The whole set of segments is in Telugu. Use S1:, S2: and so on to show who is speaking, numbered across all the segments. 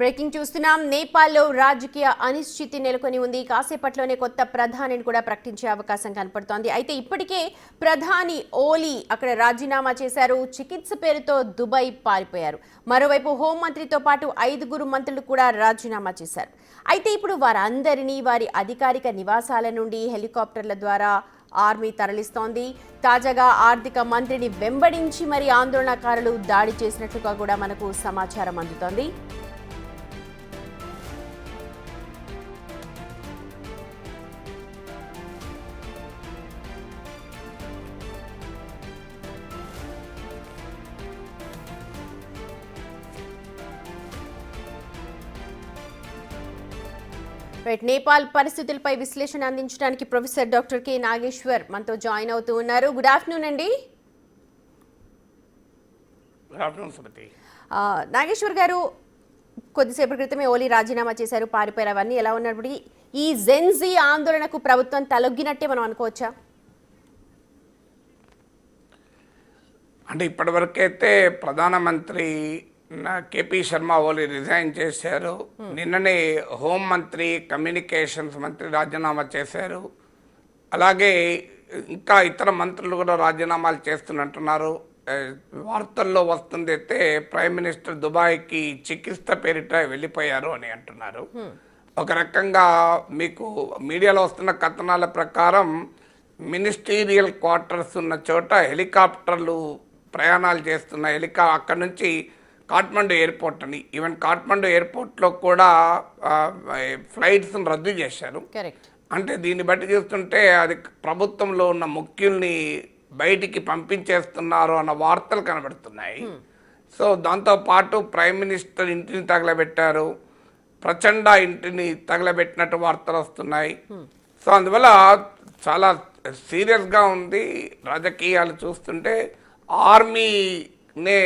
S1: బ్రేకింగ్ చూస్తున్నాం. నేపాల్లో రాజకీయ అనిశ్చితి నెలకొని ఉంది. కాసేపట్లోనే కొత్త ప్రధానిని కూడా ప్రకటించే అవకాశం కనపడుతోంది. అయితే ఇప్పటికే ప్రధాని ఓలీ అక్కడ రాజీనామా చేశారు. చికిత్స పేరుతో దుబాయ్ పారిపోయారు. మరోవైపు హోంమంత్రితో పాటు 5 మంత్రులు కూడా రాజీనామా చేశారు. అయితే ఇప్పుడు వారందరినీ వారి అధికారిక నివాసాల నుండి హెలికాప్టర్ల ద్వారా ఆర్మీ తరలిస్తోంది. తాజాగా ఆర్థిక మంత్రిని వెంబడించి మరి ఆందోళనకారులు దాడి చేసినట్లుగా కూడా మనకు సమాచారం అందుతోంది. నేపాల్ పరిస్థితులపై విశ్లేషణ అందించడానికి ప్రొఫెసర్ డాక్టర్ కె నాగేశ్వర్ మనతో జాయిన్ అవుతూ ఉన్నారు. గుడ్ ఆఫ్టర్నూన్ అండి. నాగేశ్వర్ గారు, కొద్దిసేపటి క్రితమే ఓలీ రాజీనామా చేశారు, పారిపోయారు. అవన్నీ ఎలా ఉన్నప్పటికీ ఈ జెన్జీ ఆందోళనకు ప్రభుత్వం తలొగ్గినట్టే మనం అనుకోవచ్చా?
S2: అంటే ఇప్పటివరకైతే ప్రధానమంత్రి కేపీ శర్మ ఓలీ రిజైన్ చేశారు. నిన్ననే హోం మంత్రి, కమ్యూనికేషన్స్ మంత్రి రాజీనామా చేశారు. అలాగే ఇంకా ఇతర మంత్రులు కూడా రాజీనామాలు చేస్తున్నట్టున్నారు. వార్తల్లో వస్తుంది అయితే ప్రైమ్ మినిస్టర్ దుబాయ్కి చికిత్స పేరిట వెళ్ళిపోయారు అని అంటున్నారు. ఒక రకంగా మీకు మీడియాలో వస్తున్న కథనాల ప్రకారం మినిస్టీరియల్ క్వార్టర్స్ ఉన్న చోట హెలికాప్టర్లు ప్రయాణాలు చేస్తున్నాయి. అక్కడ నుంచి కాఠ్మండు ఎయిర్పోర్ట్ అని, ఈవెన్ కాఠ్మండు ఎయిర్పోర్ట్లో కూడా ఫ్లైట్స్ రద్దు చేశారు. అంటే దీన్ని బట్టి చూస్తుంటే అది ప్రభుత్వంలో ఉన్న ముఖ్యుల్ని బయటికి పంపించేస్తున్నారు అన్న వార్తలు కనబడుతున్నాయి. సో దాంతోపాటు ప్రైమ్ మినిస్టర్ ఇంటిని తగలబెట్టారు, ప్రచండ ఇంటిని తగలబెట్టినట్టు వార్తలు వస్తున్నాయి. సో అందువల్ల చాలా సీరియస్గా ఉంది రాజకీయాలు చూస్తుంటే. ఆర్మీనే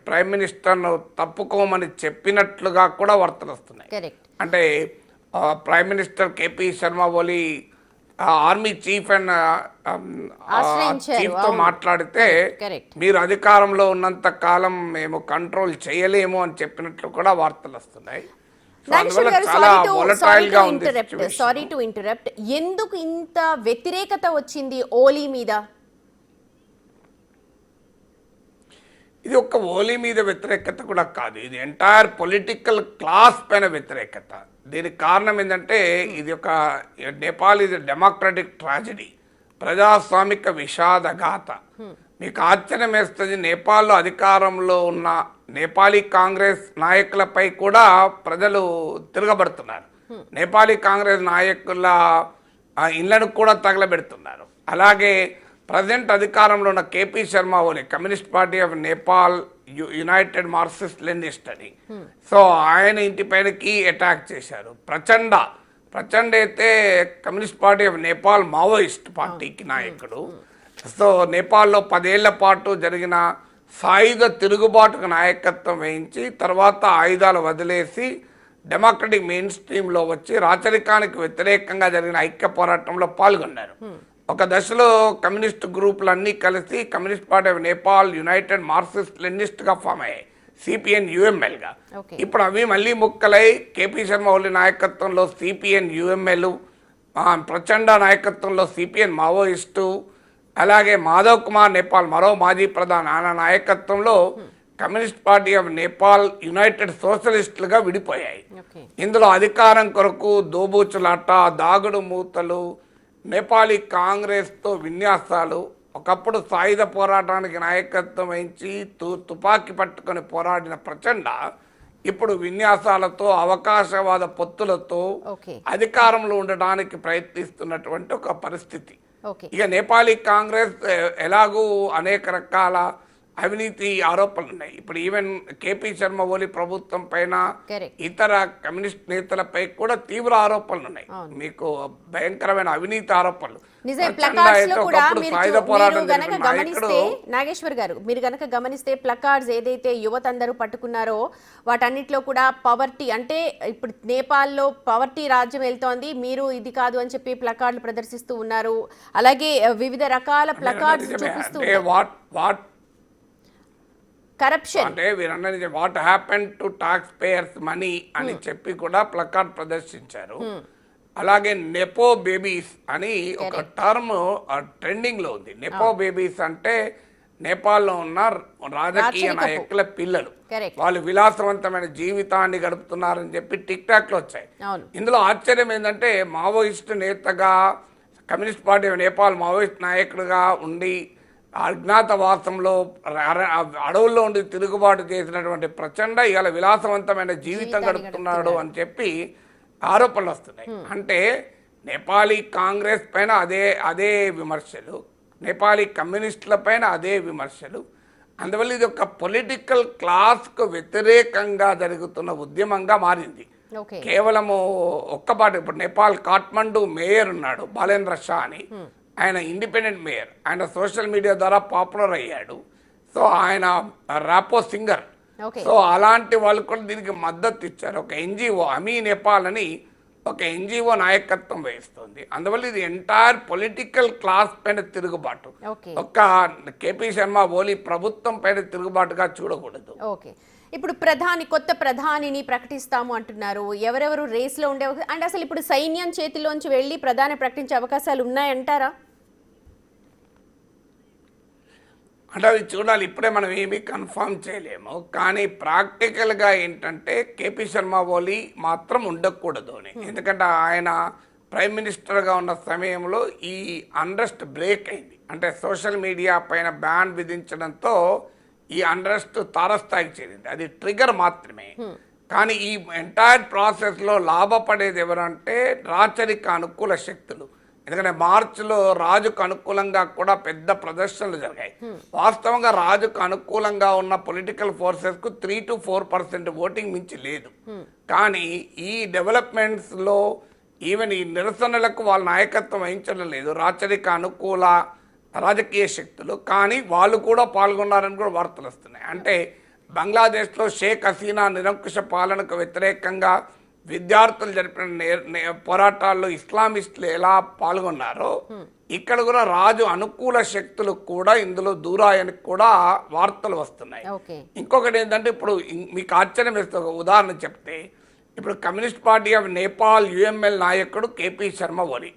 S2: ప్రైమ్ మినిస్టర్ను తప్పుకోమని చెప్పినట్లుగా కూడా వార్తలు వస్తున్నాయి. అంటే prime minister KP Sharma Oli army chief and చీఫ్తో మాట్లాడితే మీరు అధికారంలో ఉన్నంత కాలం మేము కంట్రోల్ చేయలేము అని చెప్పినట్లు కూడా వార్తలు వస్తున్నాయి.
S1: సారీ టు ఇంటరప్ట్, ఎందుకు ఇంత వ్యతిరేకత వచ్చింది ఓలీ మీద?
S2: ఇది ఒక్క ఓలీ మీద వ్యతిరేకత కూడా కాదు, ఇది ఎంటైర్ పొలిటికల్ క్లాస్ పైన వ్యతిరేకత. దీనికి కారణం ఏంటంటే ఇది ఒక నేపాల్ ఇది డెమోక్రటిక్ ట్రాజడీ, ప్రజాస్వామిక విషాదగాథ. మీకు ఆశ్చర్యం వేస్తుంది, నేపాల్లో అధికారంలో ఉన్న నేపాలీ కాంగ్రెస్ నాయకులపై కూడా ప్రజలు తిరగబడుతున్నారు. నేపాలీ కాంగ్రెస్ నాయకుల ఇళ్లను కూడా తగలబెడుతున్నారు. అలాగే ప్రజెంట్ అధికారంలో ఉన్న KP Sharma Oli, Communist party of Nepal United Marxist Leninist అని, సో ఆయన ఇంటిపైనకి అటాక్ చేశారు. ప్రచండ అయితే Communist party of Nepal Maoist పార్టీకి నాయకుడు. సో నేపాల్లో 10 ఏళ్ల పాటు జరిగిన సాయుధ తిరుగుబాటుకు నాయకత్వం వహించి తర్వాత ఆయుధాలు వదిలేసి డెమోక్రటిక్ మెయిన్ స్ట్రీమ్లో వచ్చి రాచరికానికి వ్యతిరేకంగా జరిగిన ఐక్య పోరాటంలో పాల్గొన్నారు. ఒక దశలో కమ్యూనిస్ట్ గ్రూపులన్నీ కలిసి communist party of Nepal United Marxist లెనినిస్ట్గా ఫామ్ అయ్యాయి, సిపిఎన్ యుఎంఎల్గా. ఇప్పుడు అవి మళ్ళీ ముక్కలై కేపీ శర్మ ఓలీ నాయకత్వంలో సిపిఎన్ యుఎంఎల్, ప్రచండ నాయకత్వంలో సిపిఎన్ మావోయిస్టు, అలాగే మాధవ్ కుమార్ నేపాల్ మరో మాజీ ప్రధాని ఆయన నాయకత్వంలో communist party of Nepal united సోషలిస్టులుగా విడిపోయాయి. ఇందులో అధికారం కొరకు దోబూచులాట, దాగుడు మూతలు, నేపాలీ కాంగ్రెస్తో విన్యాసాలు. ఒకప్పుడు సాయుధ పోరాటానికి నాయకత్వం వహించి తుపాకీ పట్టుకొని పోరాడిన ప్రచండ ఇప్పుడు విన్యాసాలతో, అవకాశవాద పొత్తులతో అధికారంలో ఉండడానికి ప్రయత్నిస్తున్నటువంటి ఒక పరిస్థితి. ఇక నేపాలీ కాంగ్రెస్ ఎలాగూ అనేక రకాల అవినీతి ఆరోపణలు ఉన్నాయి. ఇప్పుడు ఈవెన్ కేపీ శర్మ ఓలీ ప్రభుత్వం పైన, ఇతర కమ్యూనిస్ట్ నేతలపై కూడా తీవ్ర ఆరోపణలు ఉన్నాయి. మీకు భయంకరమైన అవినీతి ఆరోపణలు.
S1: నాగేశ్వర్ గారు, మీరు గనక గమనిస్తే ప్లకార్డ్స్ ఏదైతే యువత అందరూ పట్టుకున్నారో వాటన్నిటిలో కూడా పవర్టీ, అంటే ఇప్పుడు నేపాల్లో పవర్టీ రాజ్యం వెళ్తోంది, మీరు ఇది కాదు అని చెప్పి ప్లకార్డులు ప్రదర్శిస్తూ ఉన్నారు. అలాగే వివిధ రకాల ప్లకార్డ్స్ చూపిస్తూ కరప్షన్.
S2: అంటే వీరన్నది what happen to tax payers money అని చెప్పి కూడా ప్లకార్డ్ ప్రదర్శించారు. అలాగే నెపో బేబీస్ అని ఒక టర్మ్ ట్రెండింగ్ లో ఉంది. నెపో బేబీస్ అంటే నేపాల్లో ఉన్న రాజకీయ నాయకుల పిల్లలు, వాళ్ళు విలాసవంతమైన జీవితాన్ని గడుపుతున్నారని చెప్పి టిక్ టాక్ లో వచ్చాయి. ఇందులో ఆశ్చర్యం ఏంటంటే మావోయిస్టు నేతగా communist party of Nepal Maoist నాయకుడిగా ఉండి అజ్ఞాతవాసంలో అడవుల్లో ఉండి తిరుగుబాటు చేసినటువంటి ప్రచండ ఇవాళ విలాసవంతమైన జీవితం గడుపుతున్నాడు అని చెప్పి ఆరోపణలు వస్తున్నాయి. అంటే నేపాలీ కాంగ్రెస్ పైన అదే విమర్శలు, నేపాలీ కమ్యూనిస్టుల పైన అదే విమర్శలు. అందువల్ల ఇది ఒక పొలిటికల్ క్లాస్కు వ్యతిరేకంగా జరుగుతున్న ఉద్యమంగా మారింది. కేవలము ఒక్కపాటి ఇప్పుడు నేపాల్ కాఠ్మండు మేయర్ ఉన్నాడు బాలేంద్ర షా అని, ఆయన ఇండిపెండెంట్ మేయర్, ఆయన సోషల్ మీడియా ద్వారా పాపులర్ అయ్యాడు. సో ఆయన ర్యాపో సింగర్. సో అలాంటి వాళ్ళు కూడా దీనికి మద్దతు ఇచ్చారు. ఒక ఎన్జిఓ అమీ నేపాల్ అని ఒక ఎన్జిఓ నాయకత్వం వహిస్తుంది. అందువల్ల ఇది ఎంటైర్ పొలిటికల్ క్లాస్ పైన తిరుగుబాటు, ఒక్క కేపీ శర్మ ఓలీ ప్రభుత్వం పైన తిరుగుబాటుగా చూడకూడదు.
S1: ఓకే, ఇప్పుడు కొత్త ప్రధానిని ప్రకటిస్తాము అంటున్నారు. ఎవరెవరు రేస్లో ఉండే అండ్ అసలు ఇప్పుడు సైన్యం చేతిలోంచి వెళ్ళి ప్రధాని ప్రకటించే అవకాశాలు ఉన్నాయంటారా?
S2: అంటే అది చూడాలి, ఇప్పుడే మనం ఏమీ కన్ఫర్మ్ చేయలేము. కానీ ప్రాక్టికల్గా ఏంటంటే కేపీ శర్మ ఓలీ మాత్రం ఉండకూడదు అని. ఎందుకంటే ఆయన ప్రైమ్ మినిస్టర్గా ఉన్న సమయంలో ఈ అన్రెస్ట్ బ్రేక్ అయింది. అంటే సోషల్ మీడియా పైన బ్యాన్ విధించడంతో ఈ అన్రెస్ట్ తారస్థాయికి చేరింది. అది ట్రిగర్ మాత్రమే. కానీ ఈ ఎంటైర్ ప్రాసెస్లో లాభపడేది ఎవరంటే రాచరిక అనుకూల శక్తులు. ఎందుకంటే మార్చిలో రాజుకు అనుకూలంగా కూడా పెద్ద ప్రదర్శనలు జరిగాయి. వాస్తవంగా రాజుకు అనుకూలంగా ఉన్న పొలిటికల్ ఫోర్సెస్కు 3 to 4% ఓటింగ్ మించి లేదు. కానీ ఈ డెవలప్మెంట్స్లో ఈవెన్ ఈ నిరసనలకు వాళ్ళ నాయకత్వం వహించడం లేదు రాచరిక అనుకూల రాజకీయ శక్తులు. కానీ వాళ్ళు కూడా పాల్గొన్నారని కూడా వార్తలు వస్తున్నాయి. అంటే బంగ్లాదేశ్లో షేక్ హసీనా నిరంకుశ పాలనకు వ్యతిరేకంగా విద్యార్థులు జరిపిన పోరాటాల్లో ఇస్లామిస్టులు ఎలా పాల్గొన్నారో ఇక్కడ కూడా రాజు అనుకూల శక్తులు కూడా ఇందులో దూరాయని కూడా వార్తలు వస్తున్నాయి. ఇంకొకటి ఏంటంటే ఇప్పుడు మీకు ఆశ్చర్యం వేస్తే ఒక ఉదాహరణ చెప్తే, ఇప్పుడు communist party of Nepal UML నాయకుడు కేపీ శర్మ ఓలీ.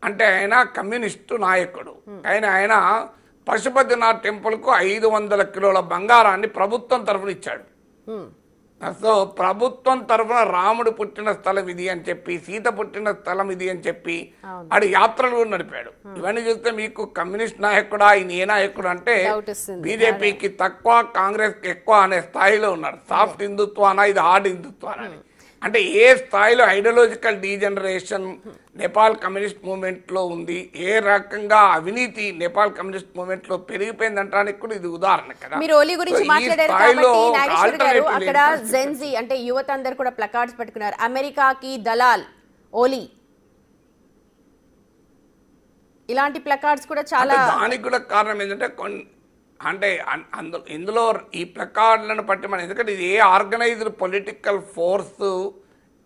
S2: అంటే ఆయన కమ్యూనిస్టు నాయకుడు. ఆయన పశుపతినాథ్ టెంపుల్కు 500 కిలోల బంగారాన్ని ప్రభుత్వం తరఫున ఇచ్చాడు. సో ప్రభుత్వం తరఫున రాముడు పుట్టిన స్థలం ఇది అని చెప్పి, సీత పుట్టిన స్థలం ఇది అని చెప్పి ఆడు యాత్రలు నడిపాడు. ఇవన్నీ చూస్తే మీకు కమ్యూనిస్ట్ నాయకుడా ఈయన ఏ నాయకుడు అంటే బీజేపీకి తక్కువ కాంగ్రెస్కి ఎక్కువ అనే స్థాయిలో ఉన్నారు. సాఫ్ట్ హిందుత్వానా ఇది హార్డ్ హిందుత్వానా అని. అంటే ఏ స్థాయిలో ఐడియాలజికల్ డీజనరేషన్ నేపాల్ కమ్యూనిస్ట్ మూవ్మెంట్లో ఉంది, ఏ రకంగా అవినీతి నేపాల్ కమ్యూనిస్ట్ మూవ్మెంట్ లో పెరిగిపోయిందంటానికి కూడా ఇది ఉదాహరణ కదా.
S1: మీరు ఓలీ గురించి మాట్లాడారు కాబట్టి నాగేశ్వర్ గారు, అక్కడ జెన్జీ అంటే యువత అందరు కూడా ప్లకార్డ్స్ పట్టుకున్నారు, అమెరికాకి దలాల్ ఓలీ, ఇలాంటి ప్లకార్డ్స్ కూడా చాలా.
S2: దానికి కూడా కారణం ఏంటంటే అంటే ఇందులో ఈ ప్లకార్డులను బట్టి మనం, ఎందుకంటే ఇది ఏ ఆర్గనైజ్డ్ పొలిటికల్ ఫోర్స్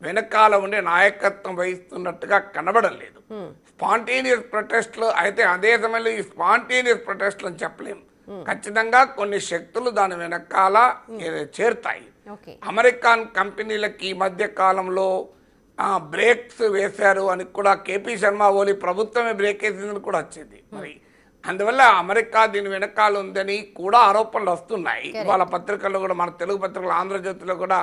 S2: వెనకాల ఉండే నాయకత్వం వహిస్తున్నట్టుగా కనబడం లేదు. స్పాంటేనియస్ ప్రొటెస్ట్లు అయితే అదే సమయంలో ఈ స్పాంటేనియస్ ప్రొటెస్ట్లు అని చెప్పలేము. ఖచ్చితంగా కొన్ని శక్తులు దాని వెనకాల చేరుతాయి. అమెరికన్ కంపెనీలకి ఈ మధ్య కాలంలో బ్రేక్స్ వేశారు అని కూడా కేపీ శర్మ ఓలీ ప్రభుత్వమే బ్రేక్ వేసిందని కూడా వచ్చింది. మరి అందువల్ల అమెరికా దీని వెనకాల ఉందని కూడా ఆరోపణలు వస్తున్నాయి. వాళ్ళ పత్రికల్లో కూడా, మన తెలుగు పత్రికలు ఆంధ్రజ్యోతిలో కూడా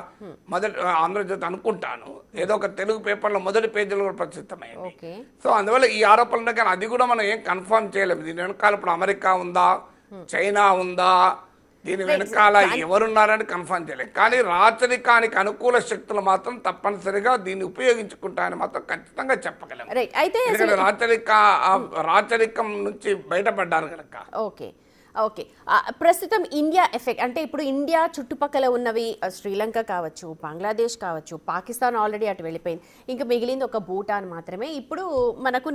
S2: ఆంధ్రజ్యోతి అనుకుంటాను ఏదో ఒక తెలుగు పేపర్లో మొదటి పేజీలో కూడా ప్రచురితమైంది. సో అందువల్ల ఈ ఆరోపణలు, కానీ అది కూడా మనం ఏం కన్ఫర్మ్ చేయలేము. దీని వెనకాల ఇప్పుడు అమెరికా ఉందా, చైనా ఉందా, దీని వెనకాల ఎవరున్నారని కన్ఫర్మ్ చేయలేదు. కానీ రాచరికానికి అనుకూల శక్తులు మాత్రం తప్పనిసరిగా దీన్ని ఉపయోగించుకుంటాయని మాత్రం ఖచ్చితంగా చెప్పగలం. రాచరికం నుంచి బయటపడ్డారు కనుక.
S1: ఓకే, ప్రస్తుతం ఇండియా ఎఫెక్ట్ అంటే ఇప్పుడు ఇండియా చుట్టుపక్కల ఉన్నవి శ్రీలంక కావచ్చు, బంగ్లాదేశ్ కావచ్చు, పాకిస్తాన్ ఆల్రెడీ అటు వెళ్ళిపోయింది, ఇంకా మిగిలింది ఒక భూటాన్ మాత్రమే. ఇప్పుడు మనకు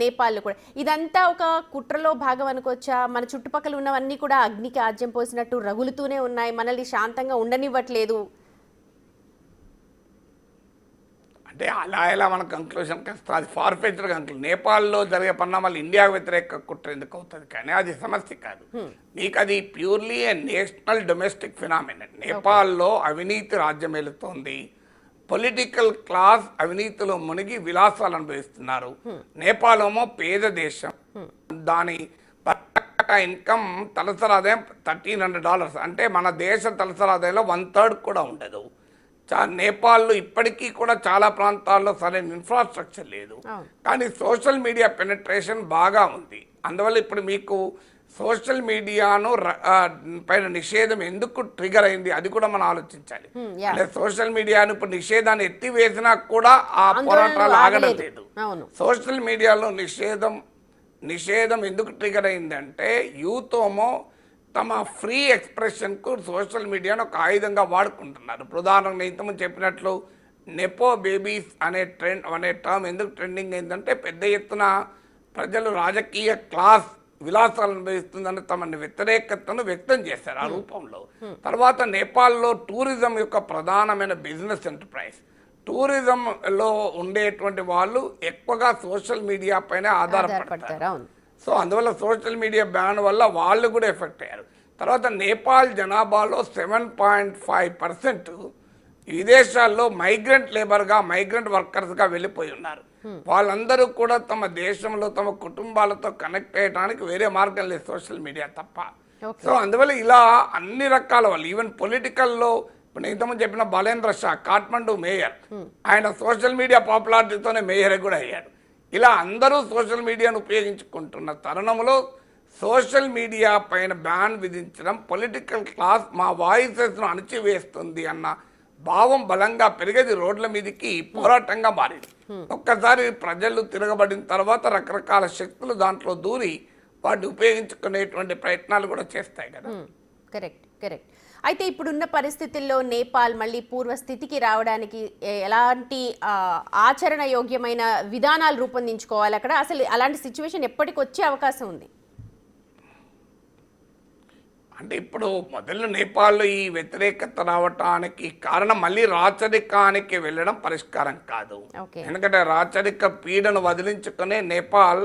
S1: నేపాల్ కూడా, ఇదంతా ఒక కుట్రలో భాగం అనుకోవచ్చా? మన చుట్టుపక్కల ఉన్నవన్నీ కూడా అగ్నికి ఆజ్యం పోసినట్టు రగులుతూనే ఉన్నాయి, మనల్ని శాంతంగా ఉండనివ్వట్లేదు.
S2: అంటే అలా ఎలా మన కంక్లూషన్ వస్తుంది, అది ఫార్ఫెచ్డ్ కంక్లూజన్. నేపాల్లో జరిగే పరిణామాలు ఇండియాకు వ్యతిరేక కుట్ర ఎందుకు అవుతుంది, కానీ అది సమస్య కాదు. మీకు అది ప్యూర్లీ నేషనల్ డొమెస్టిక్ ఫినామినన్. నేపాల్లో అవినీతి రాజ్యం వెళుతోంది, పొలిటికల్ క్లాస్ అవినీతిలో మునిగి విలాసాలు అనుభవిస్తున్నారు. నేపాల్ ఏమో పేద దేశం, దాని ఇన్కమ్ తలసరి ఆదాయం $1,300, అంటే మన దేశ తలసరి ఆదాయంలో 1/3 కూడా ఉండదు. నేపాల్లో ఇప్పటికీ కూడా చాలా ప్రాంతాల్లో సరైన ఇన్ఫ్రాస్ట్రక్చర్ లేదు, కానీ సోషల్ మీడియా పెనట్రేషన్ బాగా ఉంది. అందువల్ల ఇప్పుడు మీకు సోషల్ మీడియాను పైన నిషేధం ఎందుకు ట్రిగర్ అయింది అది కూడా మనం ఆలోచించాలి. అంటే సోషల్ మీడియాను ఇప్పుడు నిషేధాన్ని ఎత్తివేసినా కూడా ఆ పోరాటాలు ఆగడం లేదు. సోషల్ మీడియాలో నిషేధం ఎందుకు ట్రిగర్ అయిందంటే యూత్ ఏమో తమ ఫ్రీ ఎక్స్ప్రెషన్కు సోషల్ మీడియాను ఒక ఆయుధంగా వాడుకుంటున్నారు. ఇప్పుడు ఉదాహరణకు ఇంతకుముందు చెప్పినట్లు నెపో బేబీస్ అనే టర్మ్ ఎందుకు ట్రెండింగ్ అయిందంటే పెద్ద ఎత్తున ప్రజలు రాజకీయ క్లాస్ విలాసాలు అనుభవిస్తుందని తమ వ్యతిరేకతను వ్యక్తం చేశారు ఆ రూపంలో. తర్వాత నేపాల్లో టూరిజం యొక్క ప్రధానమైన బిజినెస్ ఎంటర్ప్రైజ్, టూరిజంలో ఉండేటువంటి వాళ్ళు ఎక్కువగా సోషల్ మీడియా పైన ఆధారపడతారు. సో అందువల్ల సోషల్ మీడియా బ్యాన్ వల్ల వాళ్ళు కూడా ఎఫెక్ట్ అయ్యారు. తర్వాత నేపాల్ జనాభాలో 7.5% విదేశాల్లో మైగ్రెంట్ లేబర్గా, మైగ్రెంట్ వర్కర్స్గా వెళ్ళిపోయి ఉన్నారు. వాళ్ళందరూ కూడా తమ దేశంలో తమ కుటుంబాలతో కనెక్ట్ అయ్యడానికి వేరే మార్గం లేదు సోషల్ మీడియా తప్ప. సో అందువల్ల ఇలా అన్ని రకాల వాళ్ళు, ఈవెన్ పొలిటికల్లో ఇప్పుడు ఇంతకుముందు చెప్పిన బలేంద్ర షా కాఠ్మండు మేయర్, ఆయన సోషల్ మీడియా పాపులారిటీతోనే మేయర్ కూడా అయ్యాడు. ఇలా అందరూ సోషల్ మీడియాను ఉపయోగించుకుంటున్న తరుణంలో సోషల్ మీడియా పైన బ్యాన్ విధించడం పొలిటికల్ క్లాస్ మా వాయిసెస్ను అణచివేస్తుంది అన్న భావం బలంగా పెరిగేది రోడ్ల మీదకి పోరాటంగా మారింది. ఒక్కసారి ప్రజలు తిరగబడిన తర్వాత రకరకాల శక్తులు దాంట్లో దూరి వాటిని ఉపయోగించుకునేటువంటి ప్రయత్నాలు కూడా చేస్తాయి కదా.
S1: Correct correct. అయితే ఇప్పుడున్న పరిస్థితుల్లో నేపాల్ మళ్ళీ పూర్వస్థితికి రావడానికి ఎలాంటి ఆచరణ యోగ్యమైన విధానాలు రూపొందించుకోవాలి అక్కడ, అసలు అలాంటి సిచ్యువేషన్ ఎప్పటికి వచ్చే అవకాశం ఉంది?
S2: అంటే ఇప్పుడు మొదలు నేపాల్లో ఈ వ్యతిరేకత రావటానికి కారణం మళ్ళీ రాచరికానికి వెళ్ళడం పరిష్కారం కాదు. ఎందుకంటే రాచరిక పీడను వదిలించుకునే నేపాల్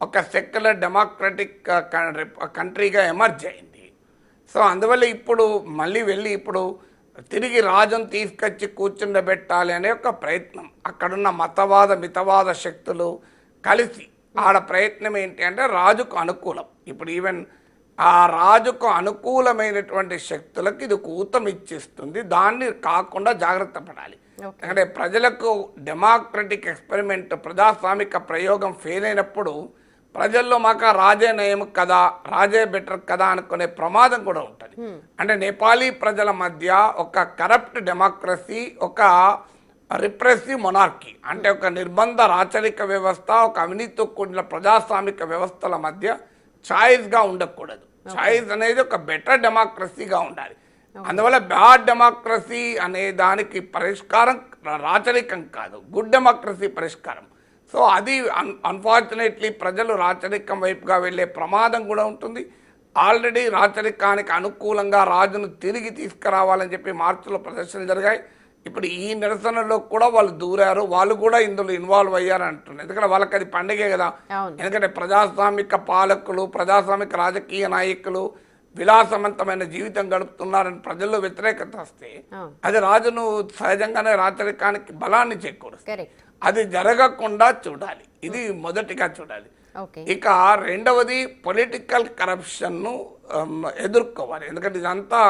S2: ఒక సెక్యులర్ డెమోక్రటిక్ కంట్రీగా ఎమర్జ్ అయింది. సో అందువల్ల ఇప్పుడు మళ్ళీ వెళ్ళి ఇప్పుడు తిరిగి రాజును తీసుకొచ్చి కూర్చుండబెట్టాలి అనే ఒక ప్రయత్నం, అక్కడున్న మితవాద శక్తులు కలిసి ఆడ ప్రయత్నం ఏంటి అంటే రాజుకు అనుకూలం. ఇప్పుడు ఈవెన్ ఆ రాజుకు అనుకూలమైనటువంటి శక్తులకు ఇది ఊతం ఇచ్చిస్తుంది, దాన్ని కాకుండా జాగ్రత్త పడాలి. అంటే ప్రజలకు డెమోక్రటిక్ ఎక్స్పెరిమెంట్, ప్రజాస్వామిక ప్రయోగం ఫెయిల్ అయినప్పుడు ప్రజల్లో మాకు రాజే నయం కదా, రాజే బెటర్ కదా అనుకునే ప్రమాదం కూడా ఉంటుంది. అంటే నేపాలీ ప్రజల మధ్య ఒక కరప్ట్ డెమోక్రసీ, ఒక రిప్రెసివ్ మొనార్కీ, అంటే ఒక నిర్బంధ రాచరిక వ్యవస్థ, ఒక అవినీతితో కూడిన ప్రజాస్వామిక వ్యవస్థల మధ్య ఛాయిస్గా ఉండకూడదు. ఛాయిస్ అనేది ఒక బెటర్ డెమోక్రసీగా ఉండాలి. అందువల్ల బ్యాడ్ డెమోక్రసీ అనే దానికి పరిష్కారం రాచరికం కాదు, గుడ్ డెమోక్రసీ పరిష్కారం. సో అది అన్ఫార్చునేట్లీ ప్రజలు రాచరికం వైపుగా వెళ్ళే ప్రమాదం కూడా ఉంటుంది. ఆల్రెడీ రాచరికానికి అనుకూలంగా రాజును తిరిగి తీసుకురావాలని చెప్పి మార్చిలో ప్రదర్శనలు జరిగాయి. ఇప్పుడు ఈ నిరసనలో కూడా వాళ్ళు దూరారు, వాళ్ళు కూడా ఇందులో ఇన్వాల్వ్ అయ్యారు అంటున్నారు. ఎందుకంటే వాళ్ళకి అది పండుగే కదా. ఎందుకంటే ప్రజాస్వామిక పాలకులు, ప్రజాస్వామిక రాజకీయ నాయకులు విలాసవంతమైన జీవితం గడుపుతున్నారని ప్రజల్లో వ్యతిరేకత వస్తే అది రాజును సహజంగానే రాచరికానికి బలాన్ని చేకూరుస్తుంది. అది జరగకుండా చూడాలి, ఇది మొదటిగా చూడాలి. ఇక రెండవది పొలిటికల్ కరప్షన్ను ఎదుర్కోవాలి. ఎందుకంటే ఇదంతా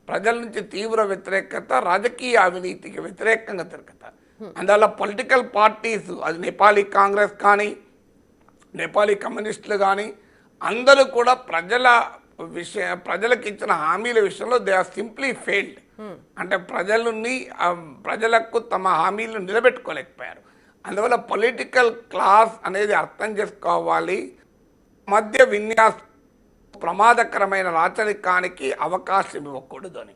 S2: ప్రజల నుంచి తీవ్ర వ్యతిరేకత, రాజకీయ అవినీతికి వ్యతిరేకంగా తిరుగుతారు. అందువల్ల పొలిటికల్ పార్టీస్, అది నేపాలీ కాంగ్రెస్ కానీ నేపాలీ కమ్యూనిస్టులు కానీ అందరూ కూడా ప్రజలకు ఇచ్చిన హామీల విషయంలో దే ఆర్ సింప్లీ ఫెయిల్డ్. అంటే ప్రజలకు తమ హామీలను నిలబెట్టుకోలేకపోయారు. అందువల్ల పొలిటికల్ క్లాస్ అనేది అర్థం చేసుకోవాలి. మధ్య విన్యాస ప్రమాదకరమైన రాచరికానికి అవకాశం ఇవ్వకూడదు అని.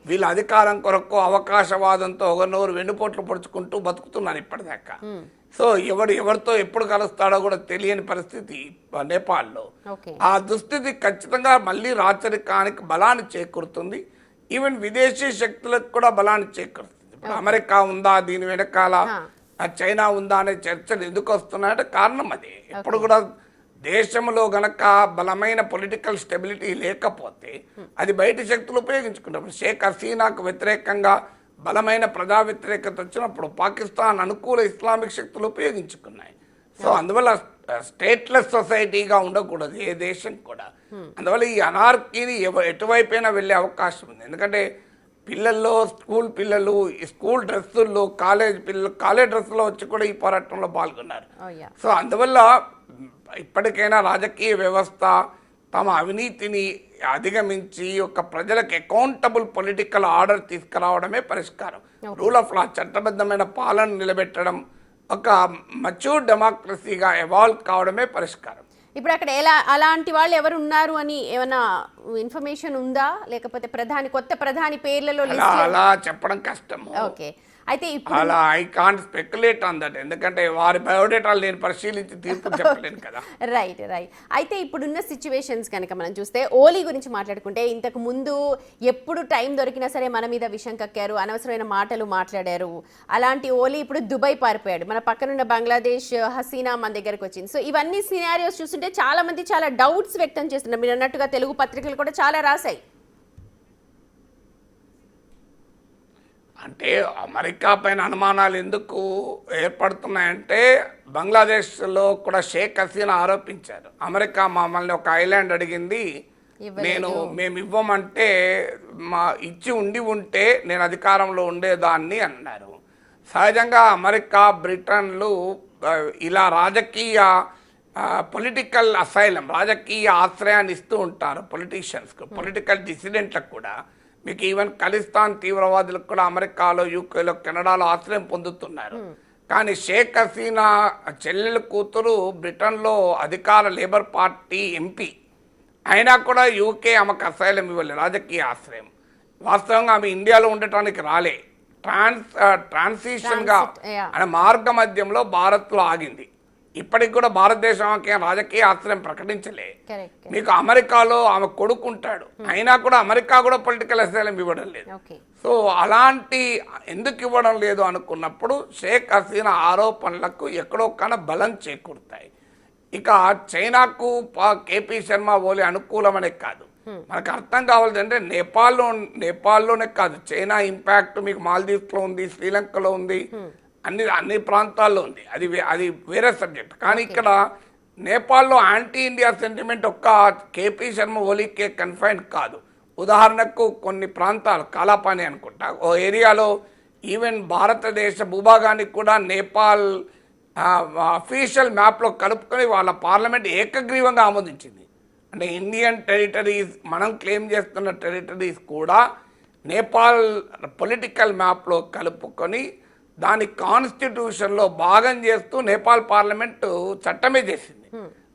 S2: వీళ్ళ అధికారం కొరకు అవకాశవాదంతో ఒకరినొకరు వెన్నుపోట్లు పొడుచుకుంటూ బతుకుతున్నారు ఇప్పటిదాకా. సో ఎవరితో ఎప్పుడు కలుస్తాడో కూడా తెలియని పరిస్థితి నేపాల్లో. ఆ దుస్థితి ఖచ్చితంగా మళ్ళీ రాచరికానికి బలాన్ని చేకూరుతుంది. ఈవెన్ విదేశీ శక్తులకు కూడా బలాన్ని చేకూరుతుంది. ఇప్పుడు అమెరికా ఉందా దీని వెనకాల, చైనా ఉందా అనే చర్చలు ఎందుకు వస్తున్నాయంటే కారణం అది. ఎప్పుడు కూడా దేశంలో గనక బలమైన పొలిటికల్ స్టెబిలిటీ లేకపోతే అది బయట శక్తులు ఉపయోగించుకున్నప్పుడు షేక్ హసీనాకు వ్యతిరేకంగా బలమైన ప్రజా వ్యతిరేకత వచ్చినప్పుడు పాకిస్తాన్ అనుకూల ఇస్లామిక్ శక్తులు ఉపయోగించుకున్నాయి. సో అందువల్ల స్టేట్లెస్ సొసైటీగా ఉండకూడదు ఏ దేశం కూడా. అందువల్ల ఈ అనార్కీని ఎటువైపైనా వెళ్ళే అవకాశం ఉంది. ఎందుకంటే పిల్లల్లో పిల్లలు ఈ స్కూల్ డ్రెస్సుల్లో కాలేజ్ డ్రెస్సులో వచ్చి కూడా ఈ పోరాటంలో పాల్గొన్నారు. సో అందువల్ల ఇప్పటికైనా రాజకీయ వ్యవస్థ తమ అవినీతిని అధిగమించి ఒక ప్రజలకు అకౌంటబుల్ పొలిటికల్ ఆర్డర్ తీసుకురావడమే పరిష్కారం. రూల్ ఆఫ్ లా, చట్టబద్ధమైన పాలన నిలబెట్టడం, ఒక మచ్యూర్ డెమోక్రసీగా ఎవాల్వ్ కావడమే పరిష్కారం.
S1: ఇప్పుడు అక్కడ అలాంటి వాళ్ళు ఎవరు ఉన్నారు అని ఏమైనా ఇన్ఫర్మేషన్ ఉందా, లేకపోతే కొత్త ప్రధాని పేర్లలో
S2: అలా చెప్పడం కష్టము.
S1: ఓకే, అయితే
S2: అలా I can't speculate on that, ఎందుకంటే వారి బయోడేటాలు నేను పరిశీలించి తీర్పు చెప్పలేను కదా.
S1: రైట్. అయితే ఇప్పుడున్న సిచ్యువేషన్స్ కనుక మనం చూస్తే ఓలీ గురించి మాట్లాడుకుంటే, ఇంతకు ముందు ఎప్పుడు టైం దొరికినా సరే మన మీద విషం కక్కారు, అనవసరమైన మాటలు మాట్లాడారు. అలాంటి ఓలీ ఇప్పుడు దుబాయ్ పారిపోయాడు. మన పక్కనున్న బంగ్లాదేశ్ హసీనా మన దగ్గరకు వచ్చింది. సో ఇవన్నీ సినారియోస్ చూస్తుంటే చాలా మంది చాలా డౌట్స్ వ్యక్తం చేస్తున్నారు. మీరు అన్నట్టుగా తెలుగు పత్రికలు కూడా చాలా రాశాయి.
S2: అంటే అమెరికా పైన అనుమానాలు ఎందుకు ఏర్పడుతున్నాయంటే, బంగ్లాదేశ్లో కూడా షేక్ హసీనా ఆరోపించారు, అమెరికా మమ్మల్ని ఒక ఐలాండ్ అడిగింది, మేము ఇవ్వమంటే ఇచ్చి ఉంటే నేను అధికారంలో ఉండేదాన్ని అన్నారు. సహజంగా అమెరికా, బ్రిటన్లు ఇలా రాజకీయ పొలిటికల్ అసైలం, రాజకీయ ఆశ్రయాన్ని ఇస్తూ ఉంటారు పొలిటీషియన్స్కు, పొలిటికల్ డిసిడెంట్లకు కూడా. మీకు ఈవెన్ ఖలిస్తాన్ తీవ్రవాదులకు కూడా అమెరికాలో, యూకేలో, కెనడాలో ఆశ్రయం పొందుతున్నారు. కానీ షేక్ హసీనా చెల్లెలు కూతురు బ్రిటన్లో అధికార లేబర్ పార్టీ ఎంపీ అయినా కూడా యూకే ఆమెకు అసైలం ఇవ్వలేదు, రాజకీయ ఆశ్రయం. వాస్తవంగా ఆమె ఇండియాలో ఉండటానికి రాలే, ట్రాన్సిషన్గా అనే మార్గ మధ్యంలో భారత్లో ఆగింది. ఇప్పటికి కూడా భారతదేశానికి రాజకీయ ఆశ్రయం ప్రకటించలే. మీకు అమెరికాలో ఆమె కొడుకుంటాడు, అయినా కూడా అమెరికా కూడా పొలిటికల్ అసైలం ఇవ్వడం లేదు. సో అలాంటి ఎందుకు ఇవ్వడం లేదు అనుకున్నప్పుడు షేక్ హసీనా ఆరోపణలకు ఎక్కడో కన్నా బలం చేకూరుతాయి. ఇక చైనాకు కేపీ శర్మ ఓలీ అనుకూలమనే కాదు, మనకు అర్థం కావాలంటే నేపాల్లోనే కాదు, చైనా ఇంపాక్ట్ మీకు మాల్దీవ్స్లో ఉంది, శ్రీలంకలో ఉంది, అన్ని ప్రాంతాల్లో ఉంది. అది వేరే సబ్జెక్ట్. కానీ ఇక్కడ నేపాల్లో యాంటీ ఇండియా సెంటిమెంట్ ఒక్క కేపీ శర్మ ఓలీకే కన్ఫైన్ కాదు. ఉదాహరణకు కొన్ని ప్రాంతాలు, కాలాపాని అనుకుంటా, ఓ ఏరియాలో ఈవెన్ భారతదేశ భూభాగానికి కూడా నేపాల్ అఫీషియల్ మ్యాప్లో కలుపుకొని వాళ్ళ పార్లమెంట్ ఏకగ్రీవంగా ఆమోదించింది. అంటే ఇండియన్ టెరిటరీస్, మనం క్లెయిమ్ చేస్తున్న టెరిటరీస్ కూడా నేపాల్ పొలిటికల్ మ్యాప్లో కలుపుకొని దాని కాన్స్టిట్యూషన్లో భాగం చేస్తూ నేపాల్ పార్లమెంటు చట్టమే చేసింది.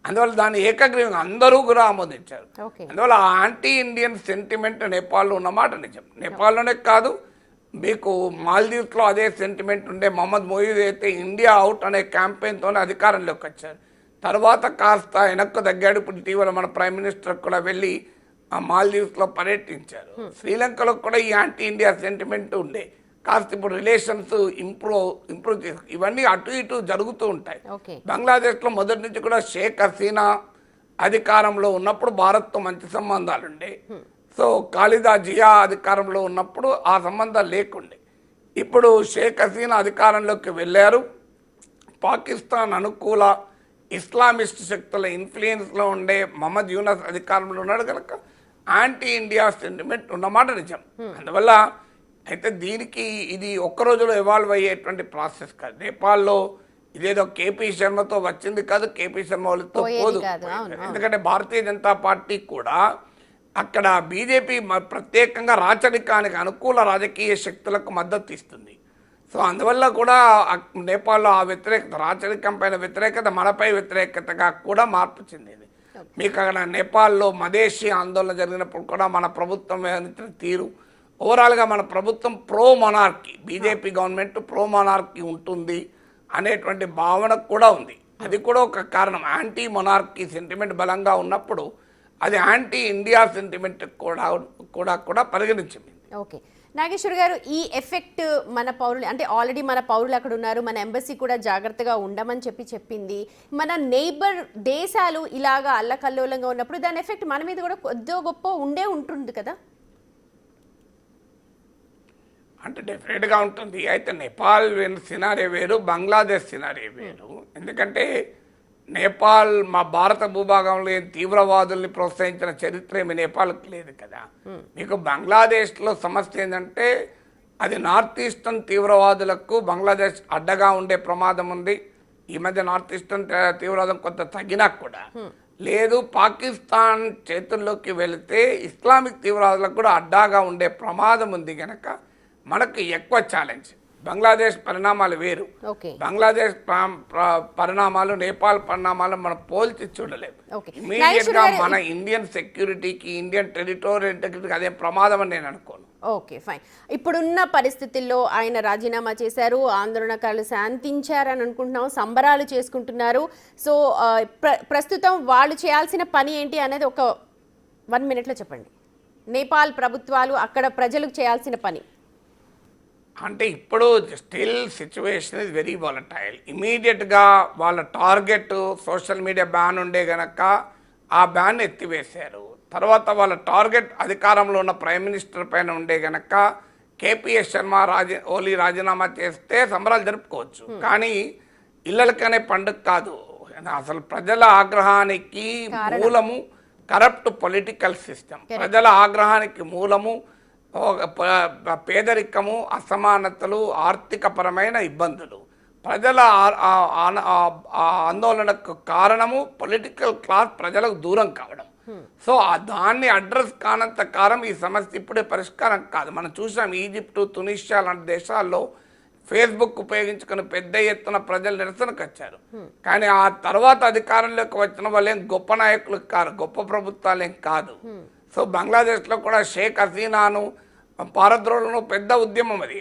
S2: అందువల్ల దాన్ని ఏకగ్రీవంగా అందరూ కూడా ఆమోదించారు. అందువల్ల ఆ యాంటీ ఇండియన్ సెంటిమెంట్ నేపాల్లో ఉన్నమాట నిజం. నేపాల్లోనే కాదు, మీకు మాల్దీవ్స్లో అదే సెంటిమెంట్ ఉండే. మహమ్మద్ మొయిద్ అయితే ఇండియా అవుట్ అనే క్యాంపెయిన్తోనే అధికారంలోకి వచ్చారు. తర్వాత కాస్త వెనక్కు తగ్గాడు. ఇప్పుడు ఇటీవల మన ప్రైమ్ మినిస్టర్ కూడా వెళ్ళి ఆ మాల్దీవ్స్లో పర్యటించారు. శ్రీలంకలో కూడా ఈ యాంటీ ఇండియా సెంటిమెంట్ ఉండే, కాస్త ఇప్పుడు రిలేషన్స్ ఇంప్రూవ్ చేసి ఇవన్నీ అటు ఇటు జరుగుతూ ఉంటాయి. బంగ్లాదేశ్లో మొదటి నుంచి కూడా షేక్ హసీనా అధికారంలో ఉన్నప్పుడు భారత్తో మంచి సంబంధాలు ఉండే. సో ఖాలిదా జియా అధికారంలో ఉన్నప్పుడు ఆ సంబంధాలు లేకుండే. ఇప్పుడు షేక్ హసీనా అధికారంలోకి వెళ్ళారు. పాకిస్తాన్ అనుకూల ఇస్లామిస్ట్ శక్తుల ఇన్ఫ్లుయెన్స్లో ఉండే మహమ్మద్ యూనస్ అధికారంలో ఉన్నాడు కనుక యాంటీ ఇండియా సెంటిమెంట్ ఉన్నమాట నిజం. అందువల్ల అయితే దీనికి ఇది ఒక్క రోజులో ఎవాల్వ్ అయ్యేటువంటి ప్రాసెస్ కాదు. నేపాల్లో ఇదేదో కేపీ శర్మతో వచ్చింది కాదు, కేపీ శర్మ వాళ్ళతో పోదు. ఎందుకంటే భారతీయ జనతా పార్టీ కూడా అక్కడ బీజేపీ ప్రత్యేకంగా రాచరికానికి అనుకూల రాజకీయ శక్తులకు మద్దతు ఇస్తుంది. సో అందువల్ల కూడా నేపాల్లో ఆ వ్యతిరేకత, రాచరికం పైన వ్యతిరేకత, మనపై వ్యతిరేకతగా కూడా మార్పు చెందింది. మీకు అక్కడ నేపాల్లో మదేశీ ఆందోళన జరిగినప్పుడు కూడా మన ప్రభుత్వం తీరు, ఓవరాల్గా మన ప్రభుత్వం pro monarchy, BJP government pro monarchy ఉంటుంది అనేటువంటి భావన కూడా ఉంది. అది కూడా ఒక కారణం. యాంటీ మొనార్కీ సెంటిమెంట్ బలంగా ఉన్నప్పుడు అది యాంటీ ఇండియా సెంటిమెంట్ కూడా పరిగణించింది.
S1: ఓకే, నాగేశ్వర్ గారు, ఈ ఎఫెక్ట్ మన పౌరులు అంటే ఆల్రెడీ మన పౌరులు అక్కడ ఉన్నారు, మన ఎంబసీ కూడా జాగ్రత్తగా ఉండమని చెప్పింది. మన నైబర్ దేశాలు ఇలాగా అల్లకల్లోలంగా ఉన్నప్పుడు దాని ఎఫెక్ట్ మన మీద కూడా కొద్దో గొప్ప ఉంటుంది కదా?
S2: అంటే డెఫినెట్గా ఉంటుంది. అయితే నేపాల్ సినారియో వేరు, బంగ్లాదేశ్ సినారియో వేరు. ఎందుకంటే నేపాల్ మా భారత భూభాగంలో తీవ్రవాదుల్ని ప్రోత్సహించిన చరిత్ర ఏమి నేపాల్కి లేదు కదా. మీకు బంగ్లాదేశ్లో సమస్య ఏంటంటే అది నార్త్ ఈస్టర్న్ తీవ్రవాదులకు బంగ్లాదేశ్ అడ్డగా ఉండే ప్రమాదం ఉంది. ఈ మధ్య నార్త్ ఈస్టర్న్ తీవ్రవాదం కొంత తగ్గినా కూడా లేదు. పాకిస్తాన్ చేతుల్లోకి వెళితే ఇస్లామిక్ తీవ్రవాదులకు కూడా అడ్డాగా ఉండే ప్రమాదం ఉంది కనుక మనకు ఎక్కువ ఛాలెంజ్. బంగ్లాదేశ్ పరిణామాలు వేరు. బంగ్లాదేశ్ పరిణామాలు నేపాల్ పరిణామాలు మనం పోల్చి చూడలేము. ఇమీడియట్ గా మన ఇండియన్ సెక్యూరిటీకి, ఇండియన్ టెరిటోరియల్ ఇంటిగ్రిటీకి అదే ప్రమాదం అని నేను అనుకోను.
S1: Okay, fine. ఇప్పుడున్న పరిస్థితుల్లో ఆయన రాజీనామా చేశారు, ఆందోళనకారులు శాంతించారని అనుకుంటున్నాం, సంబరాలు చేసుకుంటున్నారు. సో ప్రస్తుతం వాళ్ళు చేయాల్సిన పని ఏంటి అనేది ఒక 1 minute చెప్పండి. నేపాల్ ప్రభుత్వాలు అక్కడ ప్రజలకు చేయాల్సిన పని
S2: అంటే ఇప్పుడు still situation is very volatile. ఇమీడియట్గా వాళ్ళ టార్గెట్ సోషల్ మీడియా బ్యాన్ ఉండే గనక ఆ బ్యాన్ ఎత్తివేశారు. తర్వాత వాళ్ళ టార్గెట్ అధికారంలో ఉన్న ప్రైమ్ మినిస్టర్ పైన ఉండే గనక కేపీఎస్ శర్మ ఓలీ రాజీనామా చేస్తే సంబరాలు జరుపుకోవచ్చు. కానీ ఇళ్ళకనే పండుగ కాదు. అసలు ప్రజల ఆగ్రహానికి మూలము కరప్ట్ పొలిటికల్ సిస్టమ్. ప్రజల ఆగ్రహానికి మూలము పేదరికము, అసమానతలు, ఆర్థికపరమైన ఇబ్బందులు. ప్రజల ఆందోళనకు కారణము పొలిటికల్ క్లాస్ ప్రజలకు దూరం కావడం. సో దాన్ని అడ్రస్ కానంత కాలం ఈ సమస్య ఇప్పుడే పరిష్కారం కాదు. మనం చూసాం ఈజిప్టు, తునిషియా లాంటి దేశాల్లో ఫేస్బుక్ ఉపయోగించుకుని పెద్ద ఎత్తున ప్రజలు నిరసనకు వచ్చారు. కానీ ఆ తర్వాత అధికారంలోకి వచ్చిన వాళ్ళు ఏం గొప్ప నాయకులు కాదు, గొప్ప ప్రభుత్వాలు ఏం కాదు. సో బంగ్లాదేశ్లో కూడా షేక్ హసీనాను పారద్రోలను పెద్ద ఉద్యమం అది.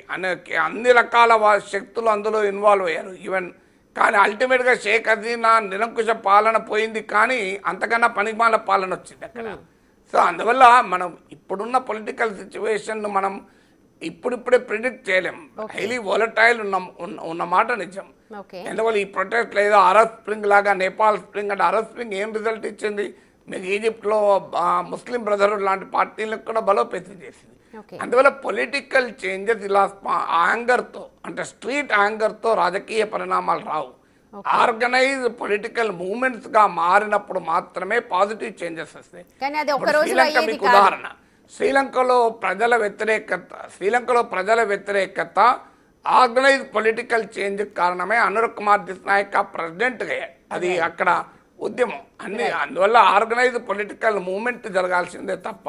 S2: అన్ని రకాల శక్తులు అందులో ఇన్వాల్వ్ అయ్యారు ఈవెన్. కానీ అల్టిమేట్గా షేక్ హసీనా నిరంకుశ పాలన పోయింది, కానీ అంతకన్నా పనిమాల పాలన వచ్చింది అక్కడ. సో అందువల్ల మనం ఇప్పుడున్న పొలిటికల్ సిచ్యువేషన్ మనం ఇప్పుడిప్పుడే ప్రిడిక్ట్ చేయలేం. హైలీ వాలటైల్ ఉన్న మాట నిజం. ఎందువల్ల ఈ ప్రొటెస్ట్ లేదా అరబ్ స్ప్రింగ్ లాగా నేపాల్ స్ప్రింగ్ అంటే అరబ్ స్ప్రింగ్ ఏం రిజల్ట్ ఇచ్చింది? మీకు ఈజిప్ట్లో ముస్లిం బ్రదర్హుడ్ లాంటి పార్టీలకు కూడా బలోపేతం చేసింది. అందువల్ల పొలిటికల్ చేంజెస్ ఇలా యాంగర్తో అంటే స్ట్రీట్ యాంగర్తో రాజకీయ పరిణామాలు రావు. ఆర్గనైజ్ పొలిటికల్ మూవ్మెంట్స్ గా మారినప్పుడు మాత్రమే పాజిటివ్ చేంజెస్ వస్తాయి. శ్రీలంక మీకు ఉదాహరణ. శ్రీలంకలో ప్రజల వ్యతిరేకత ఆర్గనైజ్ పొలిటికల్ చేంజ్ కారణమే అనుర్ కుమార్ దిస్నాయక్ ప్రెసిడెంట్ అయ్యాడు. అది అక్కడ ఉద్యమం అన్ని. అందువల్ల ఆర్గనైజ్ పొలిటికల్ మూవ్మెంట్ జరగాల్సిందే తప్ప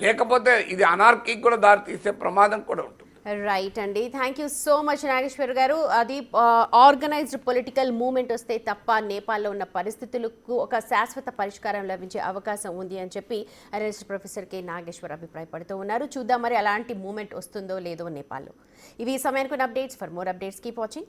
S2: లేకపోతే ఇది అనార్కీకి కూడా దారి తీసే ప్రమాదం కూడా ఉంటుంది.
S1: రైట్ అండి, thank you so much Nageshwar గారు. అది ఆర్గనైజ్డ్ పొలిటికల్ మూవ్మెంట్ వస్తే తప్ప నేపాల్లో ఉన్న పరిస్థితులకు ఒక శాశ్వత పరిష్కారం లభించే అవకాశం ఉంది అని చెప్పి అరెస్ట్ ప్రొఫెసర్ కె నాగేశ్వర్ అభిప్రాయపడుతూ ఉన్నారు. చూద్దాం మరి అలాంటి మూవ్మెంట్ వస్తుందో లేదో నేపాల్లో. ఇవి సమయానికి updates. For more updates keep watching.